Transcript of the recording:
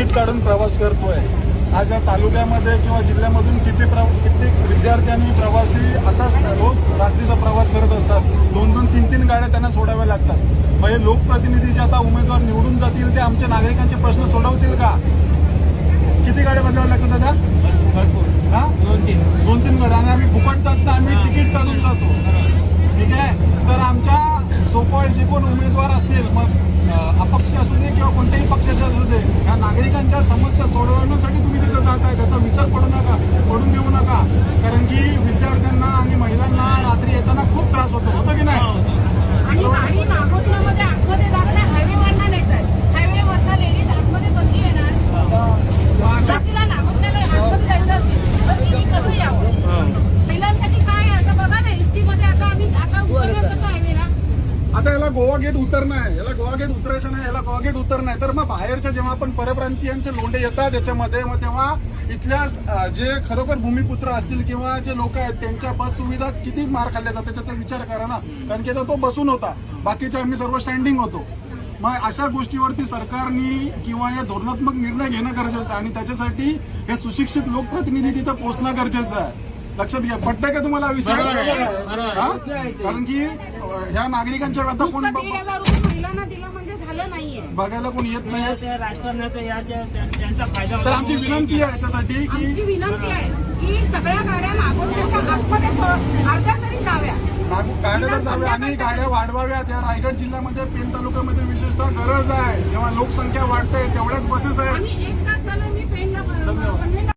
Ticket काढून प्रवास करतोय। आज या तालुक्यामध्ये किंवा जिल्ह्यामधून किती विद्यार्थ्यांनी प्रवासी असाच रोज रात्रीचा प्रवास करत असतात। 2-2, 3-3 गाड्या त्यांना सोडाव्या लागतात। मग हे लोकप्रतिनिधी जे आता उमेदवार निवडून जातील ते आमच्या नागरिकांचे प्रश्न सोडवतील का? किती गाड्या बदलाव्या लागतात दादा? भरपूर। हा, 2-3 गाड्या आणि आम्ही फुकट जात ना, आम्ही तिकीट काढून जातो। ठीक आहे, तर आमच्या सोकॉल्ड जे कोण उमेदवार असतील, मग अपक्ष असू दे किंवा कोणत्याही पक्षाचे असू दे, या नागरिकांच्या समस्या सोडवण्यासाठी तुम्ही तिथं जाताय, त्याचा विसर पडून देऊ नका। कारण की विद्यार्थ्यांना आणि महिलांना रात्री येताना खूप त्रास होतो की नाही? आणि गाडी नागोठण्यामध्ये आतमध्ये जात नाही, हायवेवरनं नेतात। हायवेवरनं लेडीज आतमध्ये कशी येणार? तिला नागोठण्याला आतमध्ये जायचं असेल तर तिने कसं यावं? महिलांसाठी काय आता बघा ना, एसटी मध्ये आता उतरणार कसं हायवेला? आता याला गोवा गेट उतरणं आहे, याला गोवा गेट उतरायचं नाही, याला गोवा गेट उतरणं आहे। तर मग बाहेरच्या जेव्हा आपण परप्रांतीयांचे लोंढे येतात याच्यामध्ये, मग तेव्हा इथल्या जे खरोखर भूमिपुत्र असतील किंवा जे लोक आहेत त्यांच्या बस सुविधा किती मार खाल्ल्या जाते त्याचा विचार करा ना। कारण की तो बसून होता, बाकीचे आम्ही सर्व स्टँडिंग होतो। मग अशा गोष्टीवरती सरकारने किंवा या धोरणात्मक निर्णय घेणं गरजेचं आहे आणि त्याच्यासाठी हे सुशिक्षित लोकप्रतिनिधी तिथं पोहोचणं गरजेचं आहे। लक्षात घ्या, पटतंय का तुम्हाला विषय? कारण की ह्या नागरिकांच्या व्यथा कोण 1,500 रुपये महिलांना दिलं म्हणजे झालं नाहीये, बघायला कोण येत नाही। त्यांचा फायदा तर आमची विनंती आहे याच्यासाठी आमची विनंती आहे की सगळ्या गाड्या नागोठण्याच्या आतमध्ये अर्ध्या तरी जाव्या, गाड्या जाव्या आणि गाड्या वाढवाव्यात। या रायगड जिल्ह्यामध्ये पेन तालुक्यामध्ये विशेषतः गरज आहे, जेव्हा लोकसंख्या वाढते तेवढ्याच बसेस आहेत। आणि 1 तास झालं मी पेनला धन्यवाद।